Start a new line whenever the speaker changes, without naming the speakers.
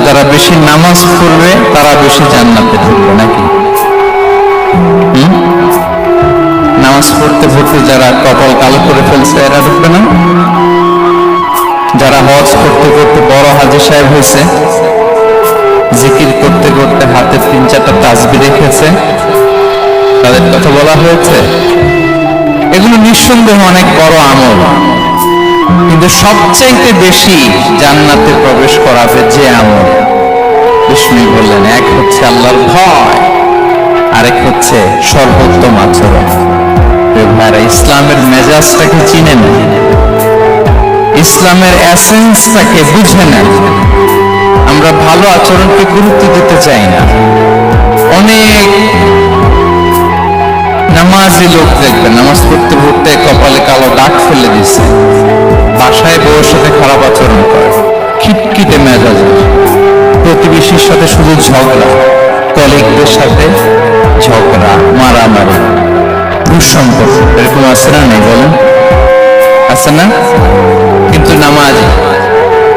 যারা বেশি নামাজ পড়বে তারা বেশি জান্নাতে ঢুকবে নাকি? নামাজ পড়তে পড়তে যারা কপাল কালো করে ফেলছে এরা ঢুকবে না? যারা হজ করতে করতে বড় হাজী সাহেব হয়েছে, জিকির করতে করতে হাতে 3-4টা তাসবিহ রেখেছে, তাদের কথা বলা হয়েছে। এগুলো নিঃসন্দেহ অনেক বড় আমল, কিন্তু সবচাইতে বেশি জান্নাতে প্রবেশ করাবে যে আমল, বিষ্ণু বললেন, এক হচ্ছে আল্লাহর ভয়, আরেক হচ্ছে সর্বোত্তম আচরণ। ভাইরা, ইসলামের মেজাজটাকে চিনে নেন, ইসলামের এসেন্সটাকে বুঝে নেন। আমরা ভালো আচরণকে গুরুত্ব দিতে চাই না। অনেক নামাজি লোক দেখবেন নামাজ পড়তে পড়তে কপালে কালো দাগ ফেলে দিচ্ছে, বাসায় বউয়ের সাথে খারাপ আচরণ করে, খিটখিটে মেজাজের, প্রতিবেশীর সাথে শুধু ঝগড়া, কলিগদের সাথে ঝগড়া, মারামারি, দুঃসম্পর্ক। এরকম আছে না? নেই বলেন? আছে না? কিন্তু নামাজি